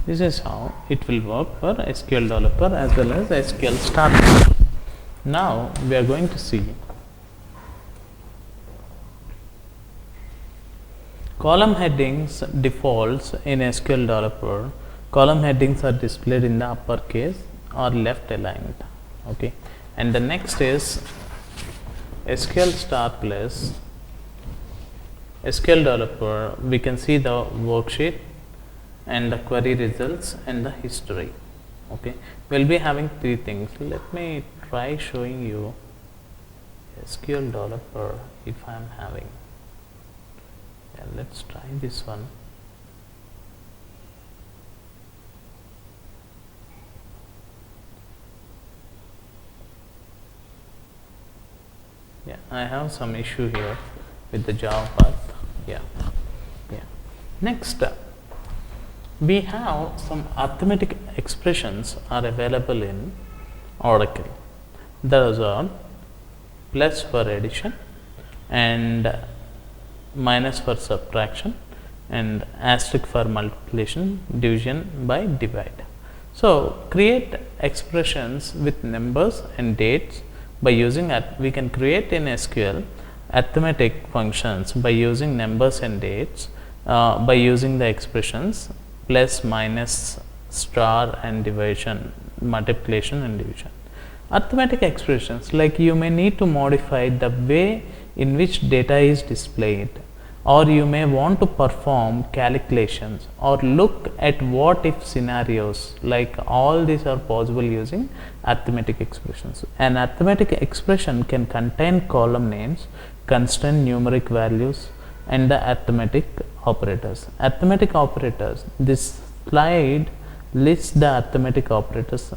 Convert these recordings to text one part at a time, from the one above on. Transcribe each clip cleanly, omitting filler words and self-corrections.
This is how it will work for SQL developer as well as SQL starter. Now we are going to see column headings defaults in SQL developer. Column headings are displayed in the uppercase or left aligned. Okay, and the next is SQL star plus SQL developer. We can see the worksheet and the query results and the history. Okay, we'll be having three things. Let me try showing you SQL developer if I am having. Yeah, let's try this one. Yeah, I have some issue here with the Java path. Yeah. Next, we have some arithmetic expressions are available in Oracle. Those are plus for addition and minus for subtraction and asterisk for multiplication, division by divide. So create expressions with numbers and dates by using we can create in SQL arithmetic functions by using numbers and dates by using the expressions plus, minus, star and division, multiplication and division. Arithmetic expressions, like you may need to modify the way in which data is displayed, or you may want to perform calculations or look at what if scenarios. Like all these are possible using arithmetic expressions. An arithmetic expression can contain column names, constant numeric values and the arithmetic operators. Arithmetic operators, this slide lists the arithmetic operators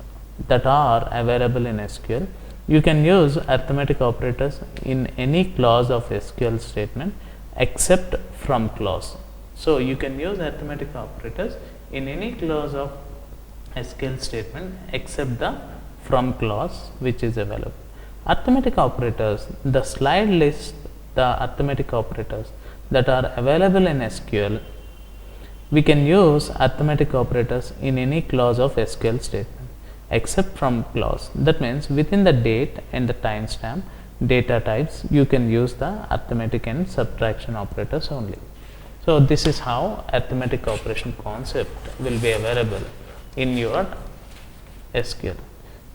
that are available in SQL. You can use arithmetic operators in any clause of SQL statement except from clause. So you can use arithmetic operators in any clause of SQL statement except the from clause which is available. Arithmetic operators, the slide lists the arithmetic operators that are available in SQL. We can use arithmetic operators in any clause of SQL statement except from clause. That means within the date and the timestamp data types, you can use the arithmetic and subtraction operators only. So this is how arithmetic operation concept will be available in your SQL.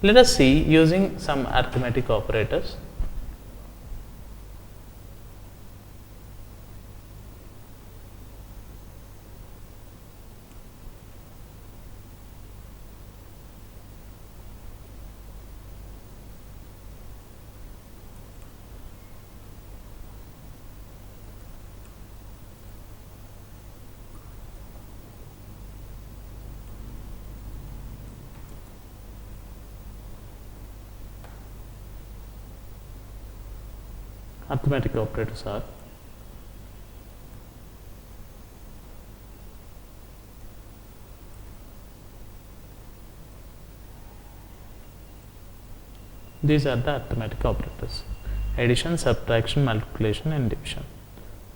Let us see using some arithmetic operators. Arithmetic operators are these are the arithmetic operators: addition, subtraction, multiplication and division.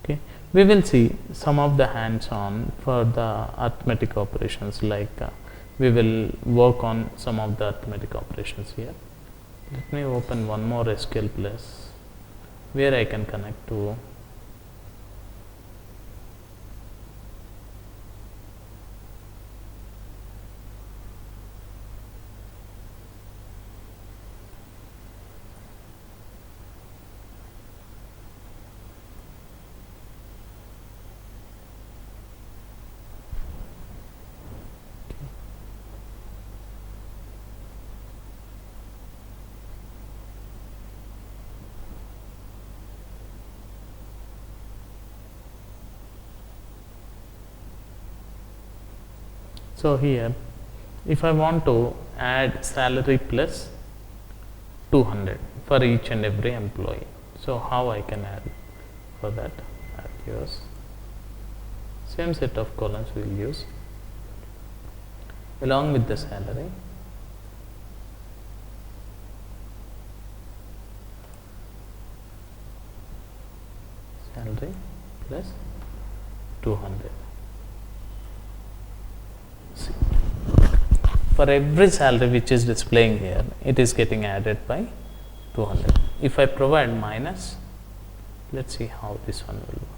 Okay, we will see some of the hands-on for the arithmetic operations, like we will work on some of the arithmetic operations here. Let me open one more SQL Plus where I can connect to So here if I want to add salary plus 200 for each and every employee, so how I can add? For that, use same set of columns we will use along with the salary. Salary plus 200. See. for every salary which is displaying here, it is getting added by 200. If I provide minus, let's see how this one will work.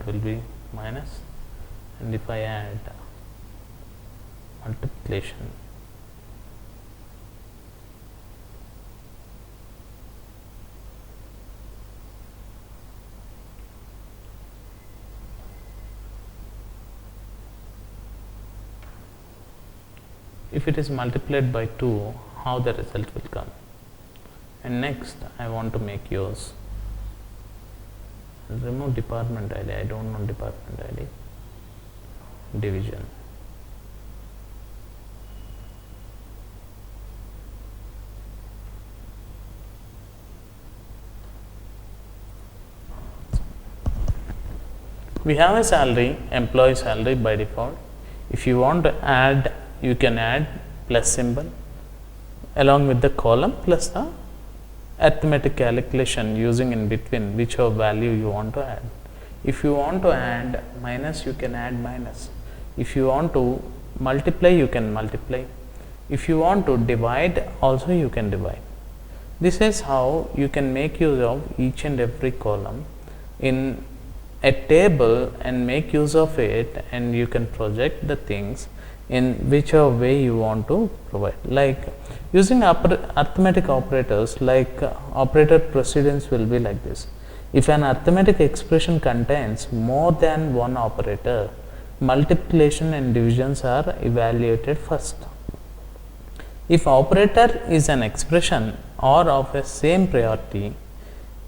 Will be minus, and if I add multiplication, if it is multiplied by 2, how the result will come. And next I want to make use, remove department ID, I don't know department ID, division. We have a salary, employee salary by default. If you want to add, you can add plus symbol along with the column plus the arithmetic calculation using in between whichever value you want to add. If you want to add minus, you can add minus. If you want to multiply, you can multiply. If you want to divide, also you can divide. This is how you can make use of each and every column in a table and make use of it, and you can project the things in whichever way you want to provide. Like using arithmetic operators, like operator precedence will be like this. If an arithmetic expression contains more than one operator, multiplication and divisions are evaluated first. If operator is an expression or of a same priority,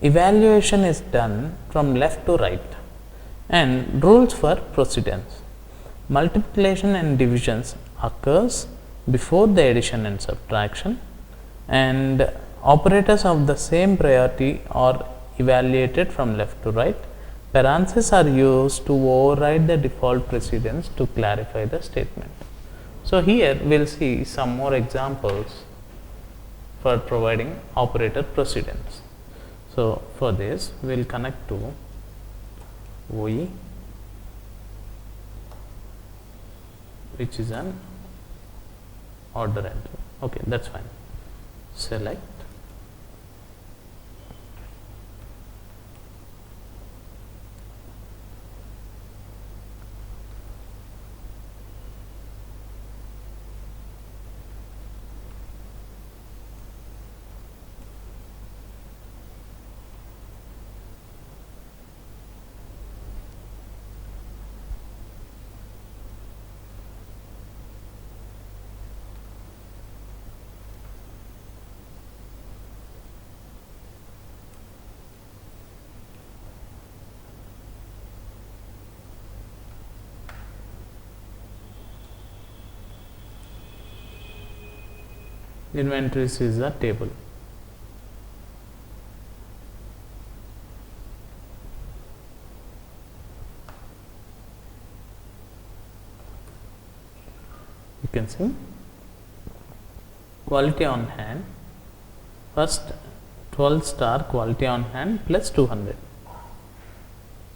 evaluation is done from left to right. And rules for precedence: multiplication and divisions occurs before the addition and subtraction, and operators of the same priority are evaluated from left to right. Parentheses are used to override the default precedence to clarify the statement. So here we will see some more examples for providing operator precedence. So for this we will connect to OBIEE, which is an order entry. Okay, that's fine. Select, inventories is a table. You can see quality on hand, first 12-star quality on hand plus 200.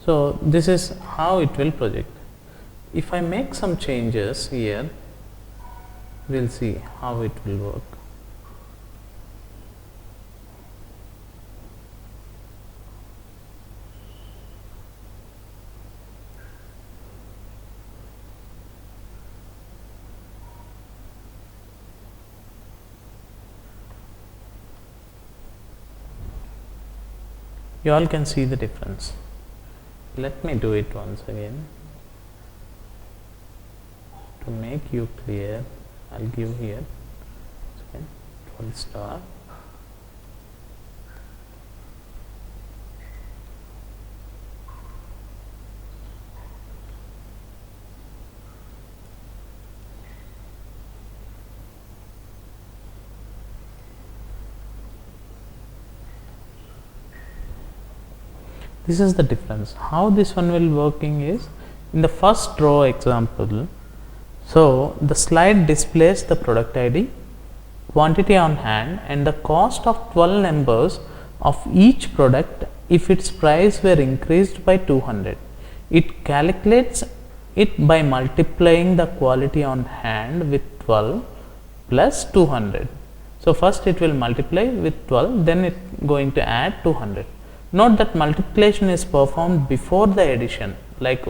So this is how it will project. If I make some changes here, we will see how it will work. You all can see the difference. Let me do it once again. To make you clear, I'll give here 12-star. This is the difference. How this one will working is, in the first row example, So, the slide displays the product ID, quantity on hand and the cost of 12 numbers of each product if its price were increased by 200. It calculates it by multiplying the quantity on hand with 12 plus 200. So, first it will multiply with 12, then it going to add 200. Note that multiplication is performed before the addition, like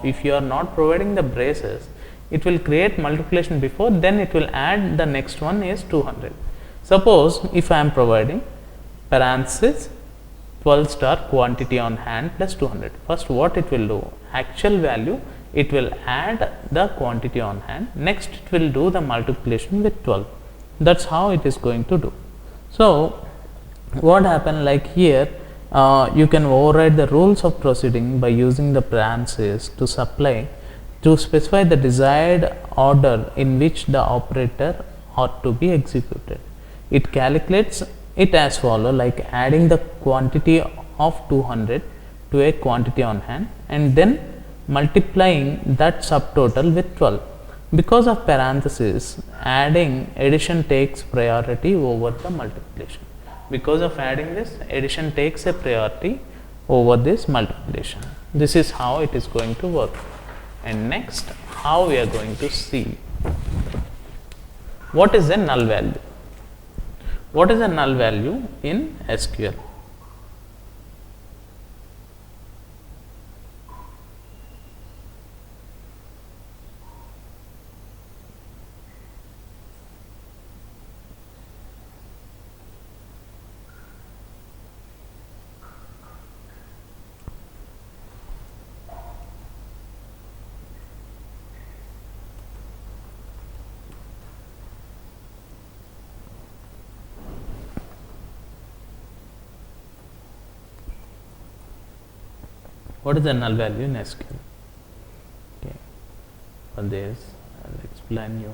if you are not providing the braces, it will create multiplication before, then it will add the next one is 200. Suppose if I am providing parenthesis 12 star quantity on hand plus 200. First what it will do, actual value it will add the quantity on hand, next it will do the multiplication with 12. That is how it is going to do. So, what happened, like here you can override the rules of proceeding by using the parentheses to specify the desired order in which the operator ought to be executed. It calculates it as follow, like adding the quantity of 200 to a quantity on hand and then multiplying that subtotal with 12. Because of parentheses, addition takes priority over the multiplication. Because of adding this, addition takes a priority over this multiplication. This is how it is going to work. And next, how we are going to see what is a null value. What is a null value in SQL? What is the null value in SQL? Okay. For this, I will explain you.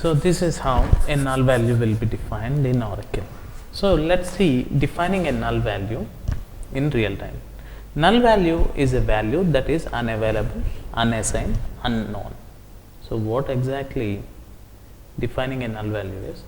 So this is how a null value will be defined in Oracle. So let's see defining a null value in real time. Null value is a value that is unavailable, unassigned, unknown. So what exactly defining a null value is?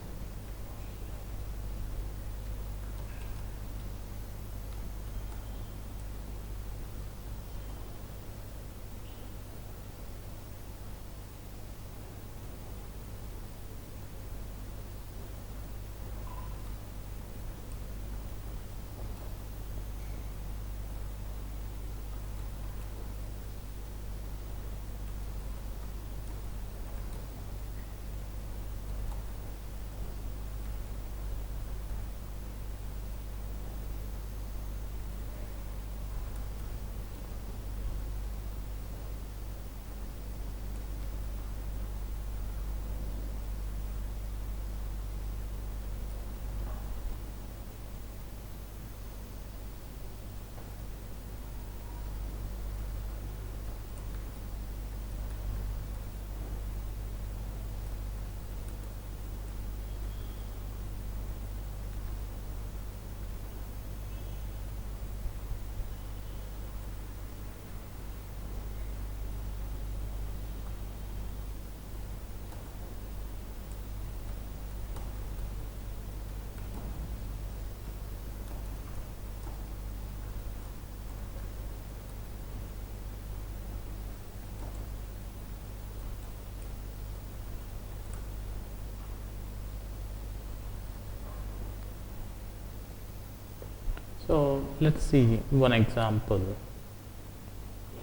So let's see one example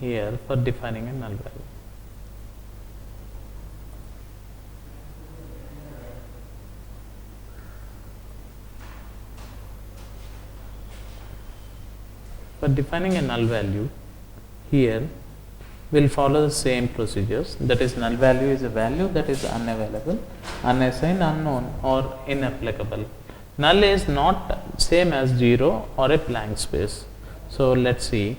here for defining a null value. For defining a null value, here we'll follow the same procedures. That is, null value is a value that is unavailable, unassigned, unknown, or inapplicable. Null is not same as 0 or a blank space. So let's see.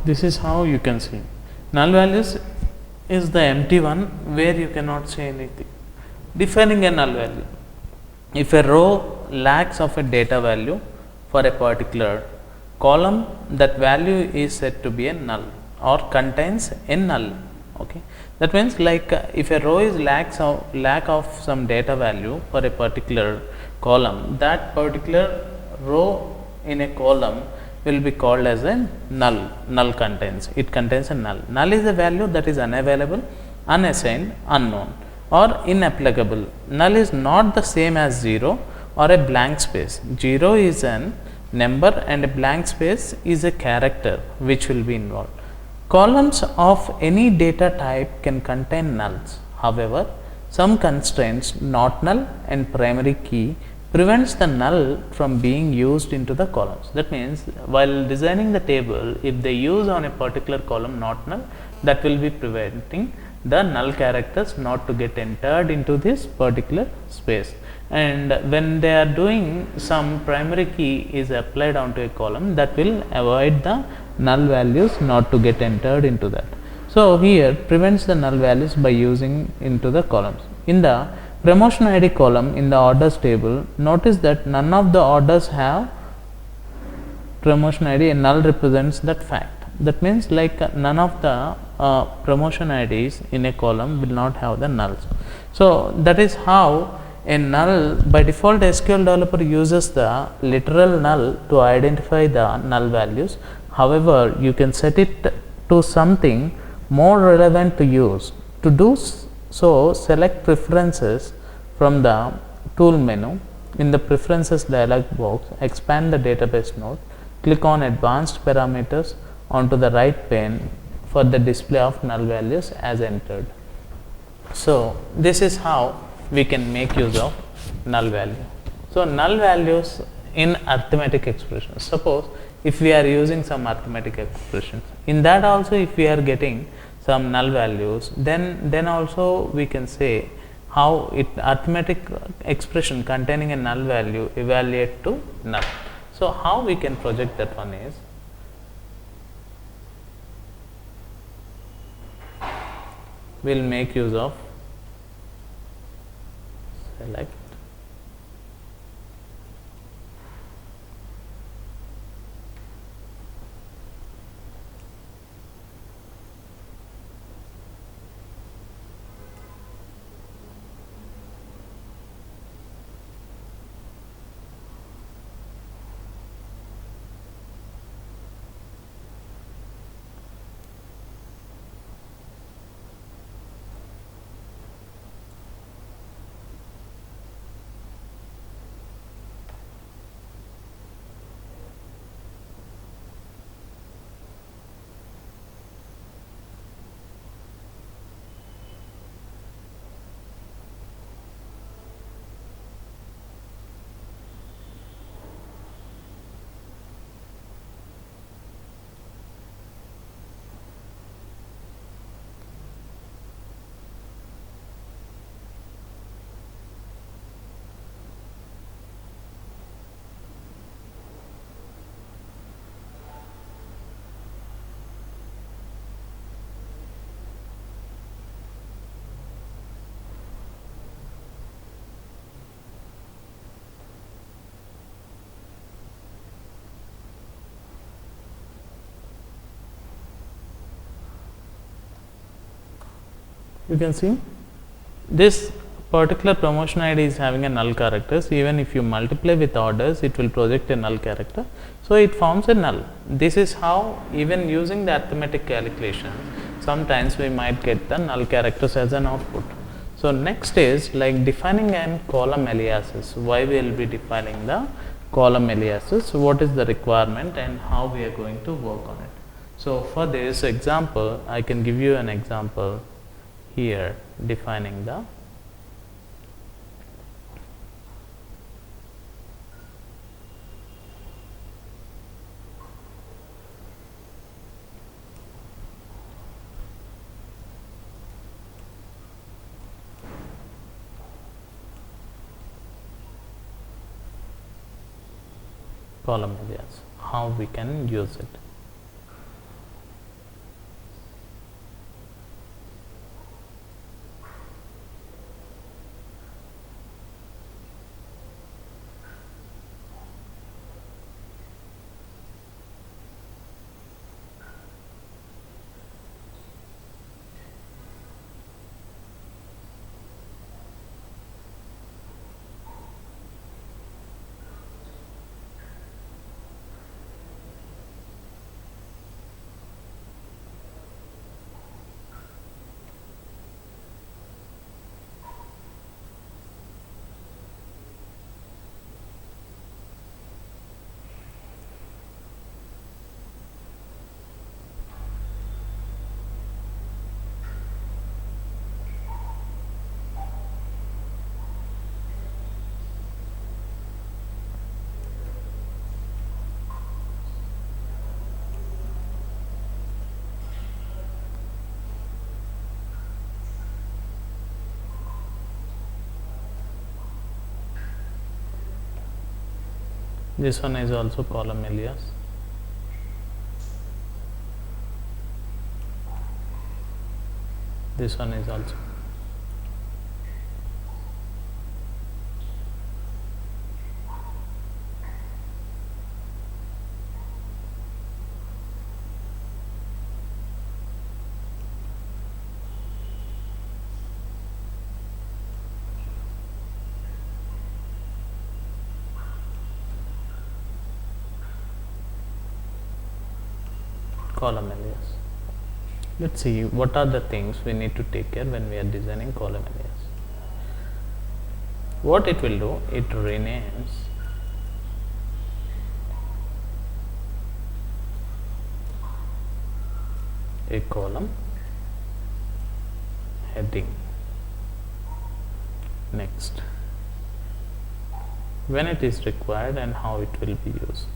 This is how you can see. Null values is the empty one where you cannot say anything. Defining a null value. If a row lacks of a data value for a particular column, that value is said to be a null or contains a null. Okay, that means like if a row is lack of some data value for a particular column, that particular row in a column will be called as a null. Null contains, it contains a null. Null is a value that is unavailable, unassigned, unknown, or inapplicable. Null is not the same as 0 or a blank space. 0 is an number and a blank space is a character which will be involved. Columns of any data type can contain nulls. However, some constraints, not null and primary key, prevents the null from being used into the columns. That means while designing the table, if they use on a particular column not null, that will be preventing the null characters not to get entered into this particular space. And when they are doing some primary key is applied onto a column, that will avoid the null values not to get entered into that. So here prevents the null values by using into the columns. In the promotion ID column in the orders table, notice that none of the orders have promotion ID, and null represents that fact. That means like none of the promotion IDs in a column will not have the nulls. So that is how a null, by default SQL developer uses the literal null to identify the null values. However, you can set it to something more relevant to use. To do so, select Preferences from the Tool menu. In the Preferences dialog box, expand the database node, click on Advanced Parameters onto the right pane for the display of null values as entered. So, this is how we can make use of null value. So, null values in arithmetic expressions. Suppose if we are using some arithmetic expressions, in that also if we are getting some null values, then also we can say how it arithmetic expression containing a null value evaluate to null. So, how we can project that one is, we will make use of select you can see this particular promotion ID is having a null characters. Even if you multiply with orders, it will project a null character. So, it forms a null. This is how, even using the arithmetic calculation, sometimes we might get the null characters as an output. So, next is like defining an column aliases. Why we will be defining the column aliases, what is the requirement and how we are going to work on it. So, for this example, I can give you an example here defining the column alias, how we can use it. This one is also column alias. This one is also. column alias. Let's see what are the things we need to take care when we are designing column alias. What it will do, it renames a column heading. Next, when it is required and how it will be used.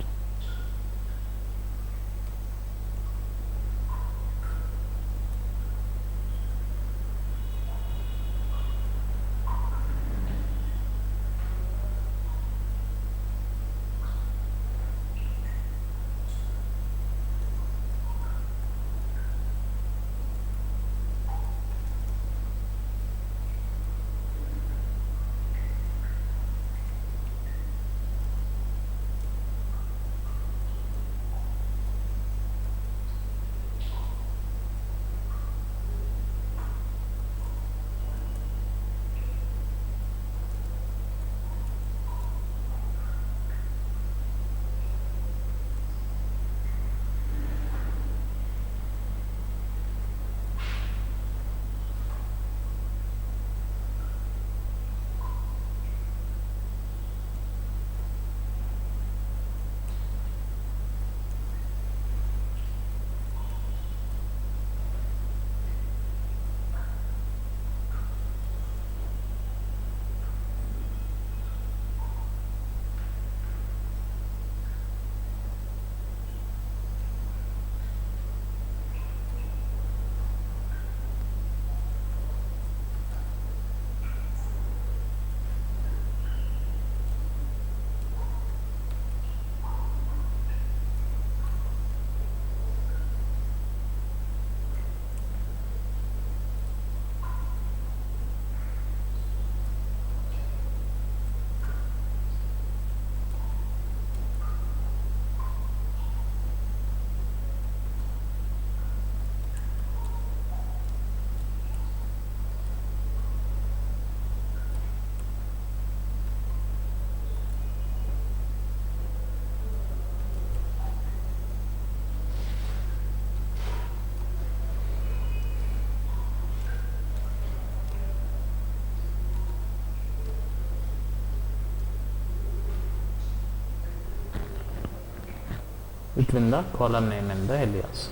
Between the column name and the alias.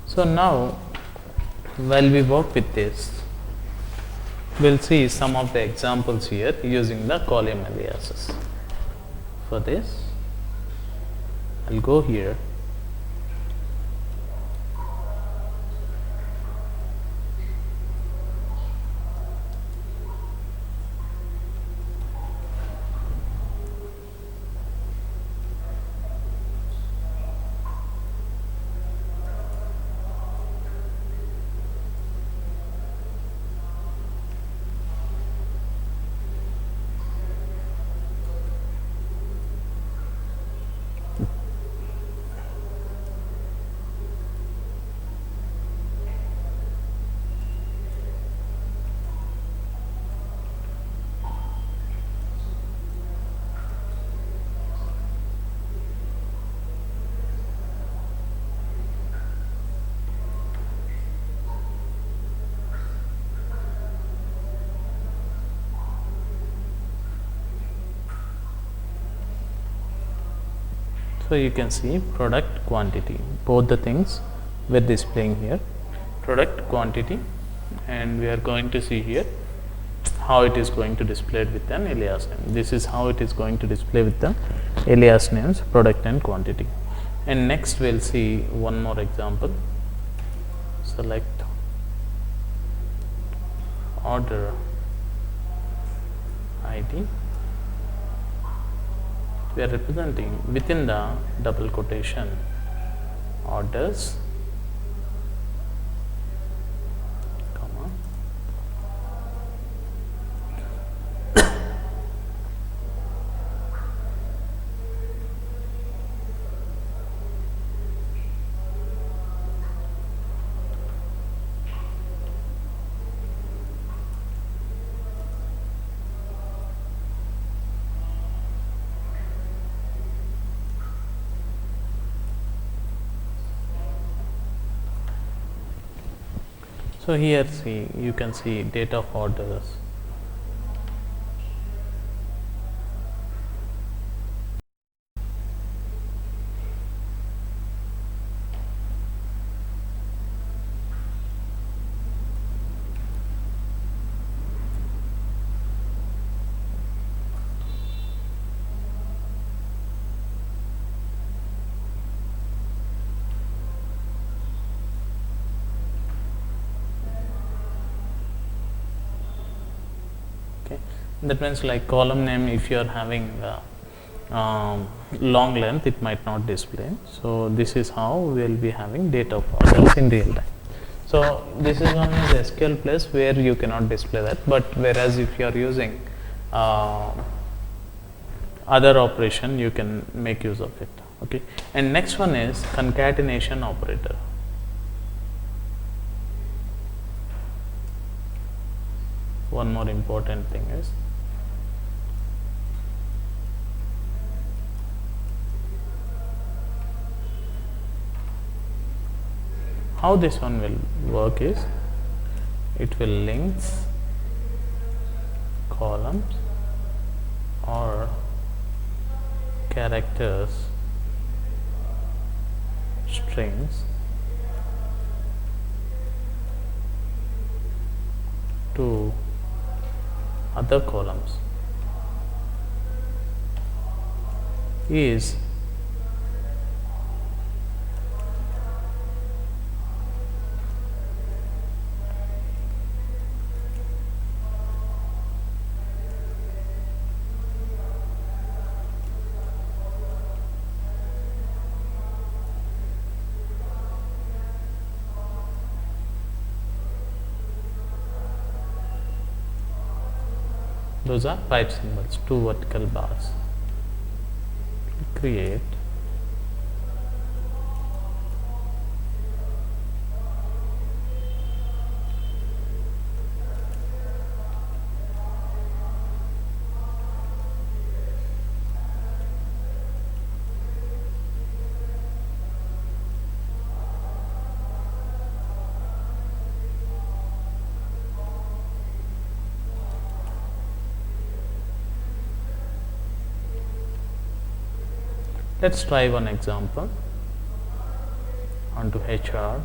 So now, while we work with this, we'll see some of the examples here using the column aliases. For this, I'll go here. So you can see product quantity, both the things we're displaying here, product quantity, and we are going to see here how it is going to display it with an alias name. This is how it is going to display with the alias names, product and quantity. And next we'll see one more example. Select order ID. We are representing within the double quotation orders, comma, So here see, you can see date of orders. That means like column name, if you are having long length, it might not display. So this is how we will be having data of orders in real time. So this is one is SQL plus where you cannot display that, but whereas if you are using other operation, you can make use of it. Okay, and next one is concatenation operator. One more important thing is how this one will work is it will links columns or characters, strings to other columns is those are pipe symbols, two vertical bars. Create let's try one example onto HR.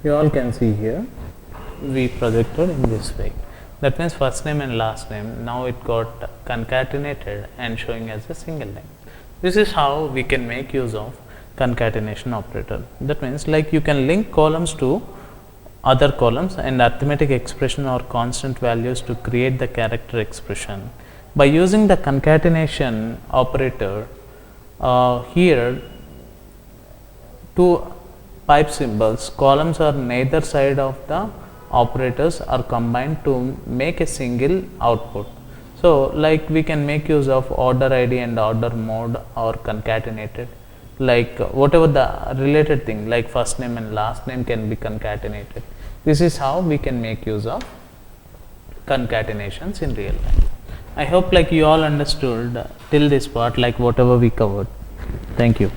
You all can see here we projected in this way. That means first name and last name, now it got concatenated and showing as a single name. This is how we can make use of concatenation operator. That means like you can link columns to other columns and arithmetic expression or constant values to create the character expression. By using the concatenation operator, here two pipe symbols, columns are neither side of the operators are combined to make a single output. So like we can make use of order ID and order mode or concatenated, like whatever the related thing like first name and last name can be concatenated. This is how we can make use of concatenations in real time. I hope like you all understood till this part, like whatever we covered. Thank you.